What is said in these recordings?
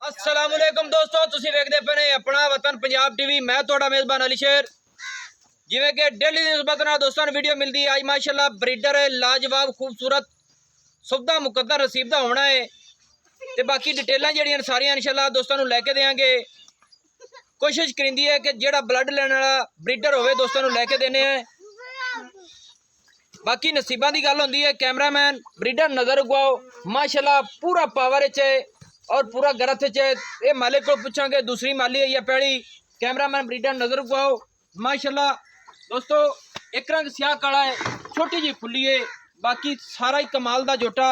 अस्सलामुअलैकुम दोस्तों, तुसी वेखदे पे ने अपना वतन पंजाब टीवी। मैं तुहाडा मेज़बान अली शेर। जिवें कि डेली दी निस्बत नाल दोस्तां नूं वीडियो मिलदी है, अज माशाअल्लाह ब्रीडर है लाजवाब खूबसूरत सुबदा मुकद्दर नसीब दा होना है। ते बाकी डिटेलां जेहड़ियां सारियां इंशाअल्लाह दोस्तां नूं लैके देंगे। कोशिश करिंदी है कि जेहड़ा ब्लड लैने वाला ब्रीडर होवे दोस्तां नूं लैके देने हैं। बाकी नसीबां दी गल होंदी है। कैमरामैन ब्रीडर नज़र उगवाओ, माशाअल्लाह पूरा पावर च है और पूरा गरथ च है। ये मालिक को पूछांगे दूसरी माली है या पहली। कैमरामैन ब्रीडर नज़र उगवाओ, माशाअल्लाह दोस्तों एक रंग स्याह काला है, छोटी जी फुल्ली है। बाकी सारा ही कमाल दा जोटा,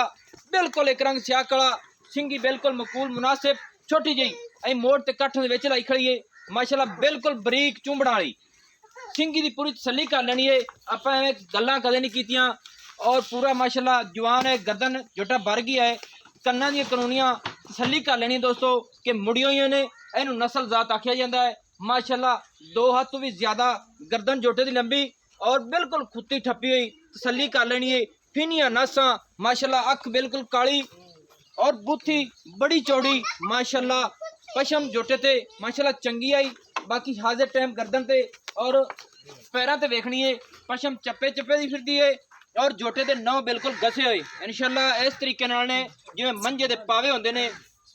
बिल्कुल एक रंग स्याह काला, सिंगी बिल्कुल मकूल मुनासिब, छोटी जी अं मोड़ ते कट्ठ दे विच लाई खड़ी है। माशाअल्लाह बिल्कुल बरीक चुंबड़ा वाली सिंगी दी पूरी तसल्ली कर लेनी है। आप एवं गल्लां कदे नहीं कीतियां और पूरा माशाअल्लाह जवान है, गर्दन जोटा भर गया है, कन्ना दी कानूनियां तसल्ली कर लेनी दोस्तों कि मुड़ियों ही ने इनू नस्ल जात आख्या जाता है। माशाअल्लाह 2 हाथ तो भी ज्यादा गर्दन जोटे की लंबी और बिल्कुल खुत्ती ठप्पी हुई, तसल्ली कर लेनी है। फिनिया नसां माशाअल्लाह, अख बिल्कुल काली और बुथी बड़ी चौड़ी माशाअल्लाह, पशम जोटे ते माशाअल्लाह चंगी आई। बाकी हाजिर टाइम गर्दन ते और पैरों ते वेखनी है, पशम चप्पे चप्पे दी फिरदी है और जोटे दे नौ बिल्कुल गसे हुए इंशाअल्लाह। इस तरीके नाल ने जिवें मंजे दे पावे होंदे ने,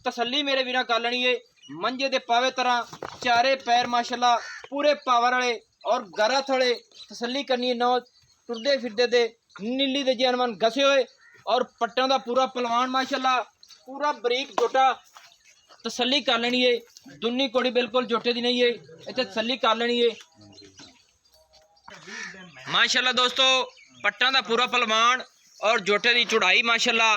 तसल्ली मेरे वीरां कर लेनी है। मंजे दे पावे तरह चारे पैर माशाअल्लाह पूरे पावर वाले और गरथ वाले, तसल्ली करनी है। नौ टुरदे फिरदे दे नीली दे जानवन गसे हुए और पट्टां दा पूरा पलवान माशाअल्लाह, पूरा बरीक जोटा, तसल्ली कर लेनी है। दुन्नी कोड़ी बिल्कुल जोटे दी नहीं है, इत्थे तसल्ली कर लेनी है माशाअल्लाह दोस्तों। पट्टां दा पूरा पलवान और जोटे दी चौड़ाई माशाअल्लाह,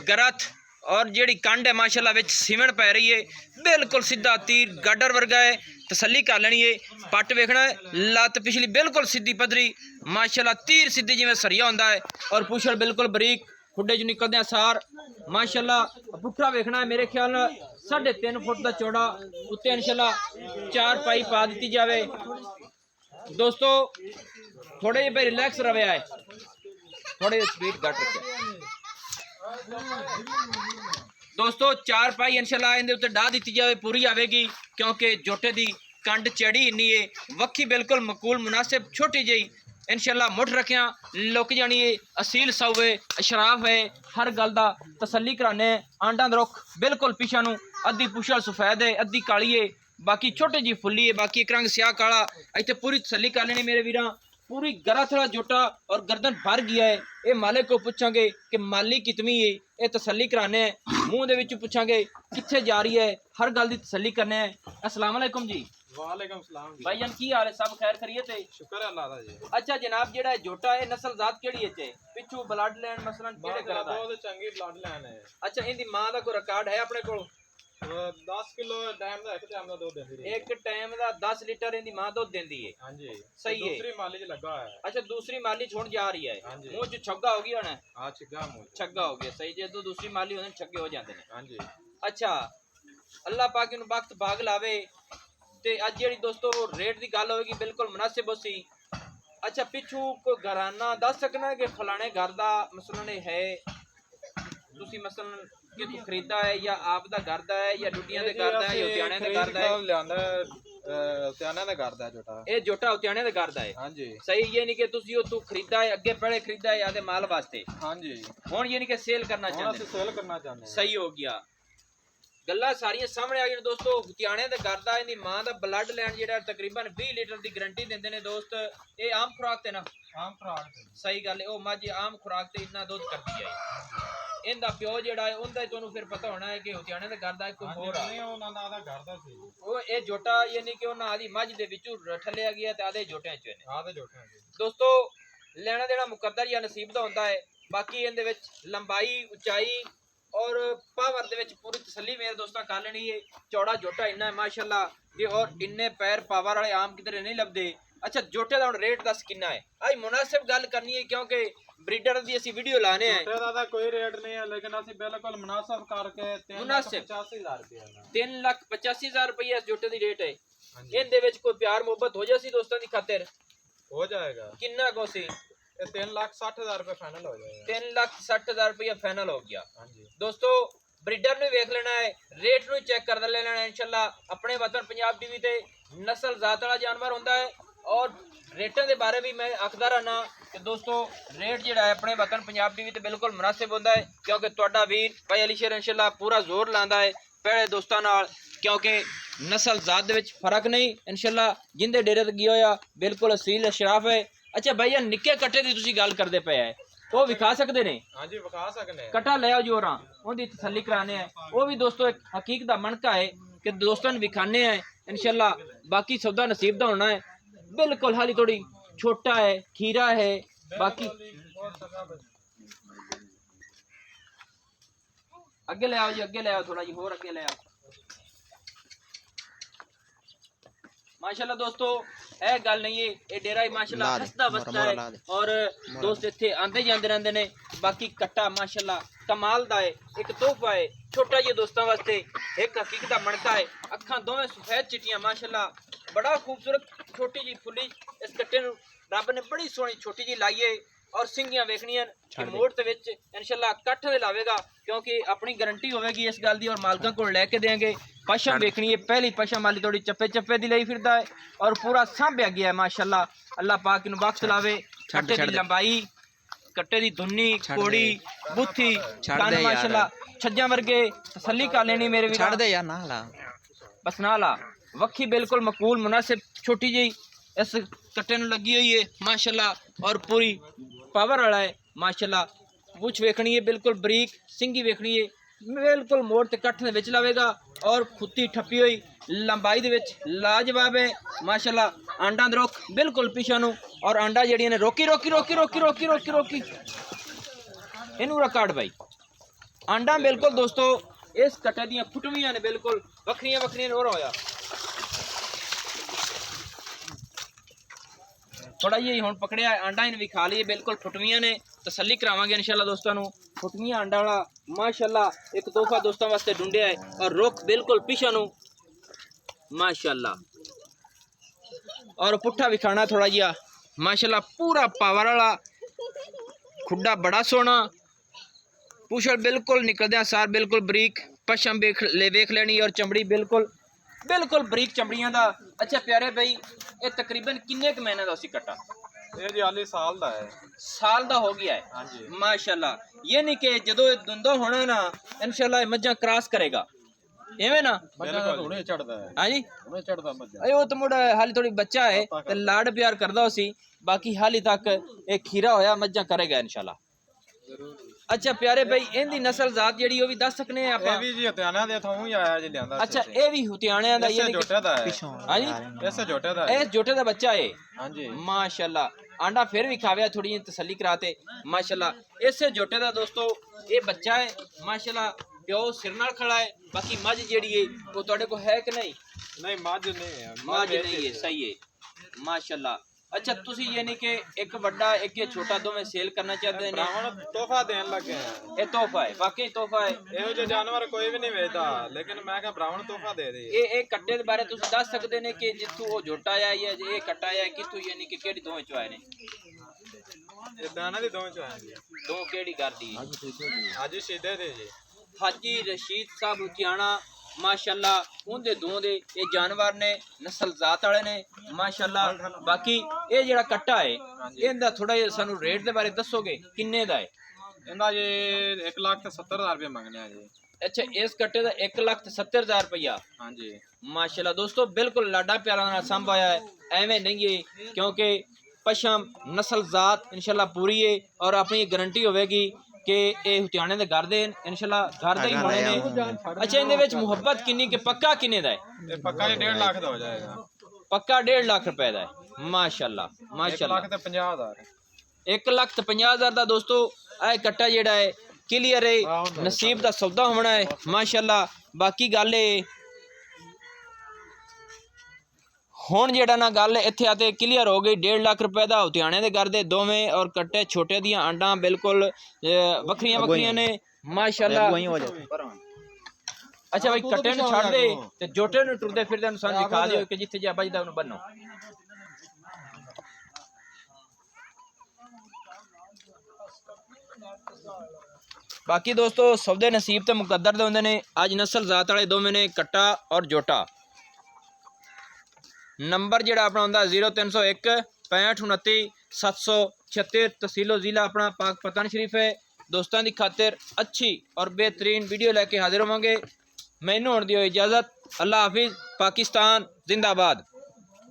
गरथ और जेड़ी कंड है माशाअल्लाह विच सीमण पै रही है, बिल्कुल सीधा तीर गाडर वर्गा है, तसल्ली कर लेनी है। पट वेखना है, लत्त पिछली बिल्कुल सीधी पधरी माशाअल्लाह, तीर सीधी जिवें सरिया होंदा है और पुछड़ बिल्कुल बरीक, खुडे च निकलदे सार माशाअल्लाह। पुट्ठा वेखना है, मेरे ख्याल 3.5 फुट का चौड़ा, उत्ते इंशाअल्लाह 4 पाई पा दी जाए दोस्तों। थोड़े जे रिलैक्स रवे आए, थोड़े स्पीड घट रखे दोस्तों। 4 पाई इंशाअल्लाह इहदे उत्ते डाह दी जाए, पूरी आवेगी क्योंकि जोटे दी कंड चढ़ी इन्नी है, वक्खी बिल्कुल मकूल मुनासिब छोटी जी इंशाअल्लाह, मुठ रखिया लुक जानी है। असील सौवे अशराफ है, हर गल दा तसल्ली कराने। आंडा दा रुख बिल्कुल पिछा नूं, अद्धी पुछल सफेद है अद्धी काली है, बाकी छोटी जी फुल्ली है, बाकी एक रंग स्याह काला। इत्थे पूरी तसल्ली कर लेनी मेरे वीरां, पूरी गरथ वाला जोटा और गर्दन भर गया है। ये मालिक को पूछांगे कि माली कितनी है, ये तसल्ली कराने हैं। मूँह दे विच पूछांगे कित्थे जा रही है, हर गल दी तसल्ली करने हैं। अस्सलाम वालेकुम जी। वालेकुम सलाम जी। भाईजान की हाल है, सब खैर खैरियत है? शुक्र है अल्लाह दा जी। अच्छा जनाब, जेड़ा जोटा है नस्ल जात केड़ी है? पिछू ब्लड लाइन मसलन केड़े करा दा है? बहुत चंगी ब्लड लाइन है। अच्छा इंदी मां दा कोई रिकॉर्ड है अपने कोल? 10 किलो टाइम दा एक टाइम दा दूध देंदी है। एक टाइम दा 10 लीटर इंदी मां दूध देंदी है। हां जी, सही है। दूसरी माली च लगा है। अच्छा दूसरी माली छोड़ जा रही है, हां जी। मुंह च छग्गा हो गया होना? हां छिग्गा मुंह छग्गा हो गया, सही। जे तो दूसरी माली होने छग्गे हो जाते हैं। हां जी। अच्छा अल्लाह पाक इन वक्त भाग लावे ते अज जेड़ी दोस्तों रेट की गल होगी बिल्कुल मुनासिब होसी। अच्छा पिछू कोई घराना दस सकना कि फलाने घर का मसलन है, तुसी मसलन कि तू खरीदा है या आप दा घर दा है या डुडियां दे घर दा है या उत्याने दे घर दा है? लियांदा उत्याने दे घर दा है जोटा। ए जोटा उत्याने दे घर दा है? हां जी। सही। ये नहीं कि तुसी ओ तू खरीदा है अगे पहले खरीदा है आदे माल वास्ते? हां जी। हुन ये नहीं कि सेल करना हुन चाहते? ਅਸੀਂ सेल करना चाहते हैं। सही हो गया। गल्लां सारियां सामने आ गई दोस्तों। उत्याने दे घर दा इहदी मां दा ब्लड लैंड जेड़ा तकरीबन 20 लीटर की गारंटी देंदे ने दोस्त। ये आम खुराक ते ना? आम खुराक। सही गल है। ओ मझ आम खुराक ते इतना दुध करदी है। इनदा प्यो जेड़ा है उनदा तुहानू फिर पता होना है कि उत्याने दे घर दा कोई होर आ। नहीं उन्हां दा घर दा सी। ओ ए जोटा यानी कि उन्हां आदी मझ दे विचों ठलिया गया ते आदे जोटियां च ने। आदे जोटियां च दोस्तों लेना देना मुकद्दर या नसीब दा होंदा है। बाकी इहदे विच लंबाई उचाई और पावर दे विच पूरी तसल्ली मेरे दोस्तां कर लेनी है। चौड़ा जोटा इन्ना है माशाअल्लाह ये, और इन्ने पैर पावर वाले आम किधरे नहीं लभदे। अच्छा जोटे दा हुण रेट दस किन्ना है? आज मुनासिब गल करनी है क्योंकि ब्रीडर दी असी वीडियो लाने हैं। जोटे दा कोई रेट नहीं है लेकिन असि बिल्कुल मुनासिब करके 3,85,000 रुपया 3,85,000 रुपया इस जोटे दी रेट है। हां जी। इनदे विच कोई प्यार मोहब्बत हो जासी दोस्तां दी खातिर? हो जाएगा। किन्ना को सी? 3,60,000 रुपये फाइनल हो जाएगा। 3,60,000 रुपया फाइनल हो गया। हाँ जी दोस्तों ਬਰੀਡਰ ਨੂੰ ਵੇਖ ਲੈਣਾ ਹੈ, ਰੇਟ ਨੂੰ ਚੈੱਕ ਕਰ ਲੈਣਾ ਹੈ ਇਨਸ਼ਾਅੱਲਾ। ਆਪਣੇ ਵਤਨ ਪੰਜਾਬ ਟੀਵੀ ਤੇ ਨਸਲ ਜ਼ਾਤ ਵਾਲਾ ਜਾਨਵਰ ਹੁੰਦਾ ਹੈ ਔਰ ਰੇਟਾਂ ਦੇ ਬਾਰੇ ਵੀ ਮੈਂ ਆਖਦਾ ਰਹਿਣਾ ਕਿ ਦੋਸਤੋ ਰੇਟ ਜਿਹੜਾ ਹੈ ਆਪਣੇ ਵਤਨ ਪੰਜਾਬ ਟੀਵੀ ਤੇ ਬਿਲਕੁਲ ਮੁਨਾਸਿਬ ਹੁੰਦਾ ਹੈ, ਕਿਉਂਕਿ ਤੁਹਾਡਾ ਵੀਰ ਭਾਈ ਅਲੀ ਸ਼ੇਰ ਇਨਸ਼ਾਅੱਲਾ ਪੂਰਾ ਜ਼ੋਰ ਲਾਉਂਦਾ ਹੈ ਪਹਿਲੇ ਦੋਸਤਾਂ ਨਾਲ, ਕਿਉਂਕਿ ਨਸਲ ਜ਼ਾਤ ਦੇ ਵਿੱਚ ਫਰਕ ਨਹੀਂ ਇਨਸ਼ਾਅੱਲਾ। ਜਿੰਦੇ ਡੇਰੇ ਤੇ ਗਿਆ ਹੋਇਆ ਬਿਲਕੁਲ ਅਸੀਲ ਅਸ਼ਰਾਫ ਹੈ। ਅੱਛਾ ਭਾਈ ਇਹ ਨਿੱਕੇ ਕੱਟੇ ਦੀ ਤੁਸੀਂ ਗੱਲ ਕਰਦੇ ਪਏ ਹੈ, ਉਹ ਵਿਖਾ ਸਕਦੇ ਨੇ? ਹਾਂਜੀ ਵਿਖਾ ਸਕਨੇ ਕਟਾ ਲੈ ਆਓ ਜੋਰਾਂ, ਉਹਦੀ ਤਸੱਲੀ ਕਰਾਣੇ ਹੈ। ਉਹ ਵੀ ਦੋਸਤੋ ਇੱਕ ਹਕੀਕ ਦਾ ਮਣਕਾ ਹੈ ਕਿ ਦੋਸਤਾਂ ਨੂੰ ਵਿਖਾਣੇ ਹੈ ਇਨਸ਼ਾਅੱਲਾ। बाकी सौदा नसीब का होना है। बिल्कुल हाली थोड़ी छोटा है, खीरा है। बाकी अगे ले आओ जी, अगे ले आओ, थोड़ा जी होर अगे ले आओ। माशाल्लाह दोस्तों यह गल नहीं है, ये डेरा ही माशाल्लाह हसदा वसदा है और दोस्त इत्थे आंदे जांदे रहंदे ने। बाकी कट्टा माशाल्लाह कमाल दा है, एक तोहफा है छोटा जी दोस्तों वास्ते, एक हकीकत दा मणका है। अखां दोवें सफेद चिट्टियां माशाल्लाह, बड़ा खूबसूरत छोटी जी फुली इस कट्टे नूं रब ने बड़ी सोहनी छोटी जी लाई है और सिंगियां वेखनियां कि मोड़ दे विच इंशाल्लाह कट्ठ दे लावेगा, क्योंकि अपनी गारंटी होगी इस गल दी और मालकां कोल लैके देंगे। पशम वेखनी है, पहली पशम वाली थोड़ी चप्पे चप्पे दी लई फिरदा है और पूरा सांभया गया है माशाल्लाह। अल्लाह पाक इनू बख्श लावे। कट्टे दी लंबाई, कट्टे दी धुन्नी, कोड़ी, बुथी, कान माशाल्लाह छज्जा वर्गे, तसल्ली कर लेनी मेरे वीर। छड़ दे यार ना ला, बस ना ला। वक्खी बिल्कुल मकबूल मुनासिब छोटी जी इस कट्टे नूं लगी हुई है माशाल्लाह और पूरी पावर वाला है माशाल्लाह। पुछ वेखनी है बिल्कुल बरीक, सिंगी वेखनी है बिल्कुल मोड़ ते कट्ठ दे विच लावेगा और खुत्ती ठप्पी हुई लंबाई दे विच लाजवाब है माशाल्लाह। आंडा दे रुख बिल्कुल पिछा नूं और आंडा जड़ियां ने रोकी रोकी रोकी रोकी रोकी रोकी रोकी इनू रिकॉर्ड भाई। आंडा बिल्कुल दोस्तों इस कट्टे दियां फुटवियां ने बिल्कुल वखरियां वखरियां हो रहा। थोड़ा जी हुण पकड़िया आंडा इन भी खा लिए, बिल्कुल फुटवियां ने, तसल्ली करावांगे इंशाल्लाह दोस्तों नूं। फुटवियां आंडा वाला माशाल्लाह एक तोहफा दोस्तों वास्ते ढूंढिया है और रुख बिल्कुल पिछा नूं माशाल्लाह और पुट्ठा भी खाना थोड़ा जिहा माशाल्लाह। पूरा पावर वाला खुड्डा बड़ा सोहना, पुछल बिल्कुल निकलद्या सार बिल्कुल बरीक, पशम वेख लेनी और चमड़ी बिल्कुल बिल्कुल बरीक चमड़ियां दा। अच्छा प्यारे भाई ये तकरीबन किन्ने क महीने दा सी कट्टा? ये जी हाली साल दा है। साल दा हो गया है हाँ जी माशाल्लाह। ये नहीं कि जदों दुंदा होना ना इंशाल्लाह मज्जां क्रॉस करेगा एवें ना? हुणे चढ़दा है। हाँ जी हुणे चढ़दा मज्जा। अरे वो तो मुड़ा हाली थोड़ी बच्चा है ते लाड़ प्यार करदा उसी, बाकी हाली तक एक खीरा होया मज्जां करेगा इंशाल्लाह। अच्छा प्यारे भाई इनदी नस्ल जात जेड़ी ओ भी दस सकने हैं आपां? ये भी जी हत्याना दे थों ही आया जी लियांदा। अच्छा ये भी हुतियाणियां दा, ये जोटे दा है। हाँ जी ऐसे जोटे दा है। इस जोटे दा बच्चा है हाँ जी माशाल्लाह। आंडा फिर भी खावे थोड़ी तसल्ली कराते माशाल्लाह। इस जोटे दा दोस्तों ये बच्चा है माशाल्लाह, प्यो सिर नाल खड़ा है। बाकी मझ जेड़ी है वो तुहाडे को है कि नहीं? नहीं मज नहीं है, मझ नहीं है, सही है माशाल्लाह। अच्छा तुसी यानी कि एक बड़ा एक ये छोटा दोवें सेल करना चाहते हैं? ब्राह्मण तोहफा देन लगे हैं। ये तोहफा है, वाकई तोहफा है। ਇਹੋ ਜਿਹੇ जानवर कोई भी नहीं वेचदा, लेकिन मैं क्या ब्राह्मण तोहफा दे दी। ये कट्टे दे बारे तुसी दस सकदे ने कि जिथों वो झोटा आया या ये कट्टा आया किथों, यानी कि केड़ी दोवें चों आए ने? ਇਹ ਦਾਣਾ ਦੀ ਦੋਵੇਂ ਚੋਂ ਆਏ ਜੀ। दो केड़ी कर दी? ਅੱਜ ਸ਼ਹੀਦੇ ਦੇ ਜੀ। हाजी रशीद साहब हुतियाणा माशाल्लाह उनके दो दे ये जानवर ने नस्ल जात वाले ने माशाल्लाह। बाकी ये जेड़ा कट्टा है इनदा थोड़ा जिहा सानू रेट दे बारे दसोगे किन्ने दा है? ਇਹਦਾ ਜੀ 1,70,000 रुपये मंगने हैं जी। अच्छा इस कट्टे का 1,70,000 रुपया? हाँ जी माशाल्लाह दोस्तों बिल्कुल लाडा प्यारा नाल संभाया है, एवें नहीं है, क्योंकि पशम नस्ल जात इंशाल्लाह पूरी है और अपनी गारंटी होगी कि ये हुतियाणे दे घर दे इंशाल्लाह घर दे ही होने ने। अच्छा इहदे विच मुहब्बत किन्नी कि पक्का किन्ने दा है? ये पक्का जी 1.5 लाख दा हो जाएगा। पक्का 1.5 लाख रुपए दा है माशाल्लाह माशाल्लाह। 1,50,000 1,50,000 दा दोस्तों ए कट्टा जेड़ा है क्लियर है, नसीब दा सौदा होना है माशाल्लाह। बाकी गल है हुण जेड़ा ना गल इत्थे आते क्लियर हो गई। 1.5 लाख रुपए दा हुतियाणे दे घर दे दोवें और कट्टे छोटे दियां आंडा बिल्कुल वखरियां वखरियां ने माशाल्लाह। अच्छा भाई कट्टे नूं छड्ड दे ते जोटे नूं टुरदे फिरदे नूं सानूं दिखा दिओ कि जिथे जा बजदा उहनूं बन्नो। ਬਾਕੀ ਦੋਸਤੋ ਸੌਦੇ ਨਸੀਬ ਤੇ ਮੁਕੱਦਰ ਦੇ ਹੁੰਦੇ ਨੇ। ਅੱਜ ਨਸਲ ਜ਼ਾਤ ਵਾਲੇ ਦੋਵੇਂ ਨੇ ਕੱਟਾ ਔਰ ਜੋਟਾ। ਨੰਬਰ ਜਿਹੜਾ ਆਪਣਾ ਹੁੰਦਾ 0301 6529 736, ਤਹਿਸੀਲੋ ਜ਼ਿਲ੍ਹਾ ਆਪਣਾ ਪਾਕ ਪਤਨ ਸ਼ਰੀਫ ਹੈ। ਦੋਸਤਾਂ ਦੀ ਖਾਤਰ ਅੱਛੀ ਔਰ बेहतरीन ਵੀਡੀਓ ਲੈ ਕੇ ਹਾਜ਼ਰ ਹੋਵਾਂਗੇ। ਮੈਨੂੰ ਹੋਣ ਦਿਓ ਇਜਾਜ਼ਤ। ਅੱਲਾ ਹਾਫਿਜ਼। ਪਾਕਿस्तान जिंदाबाद।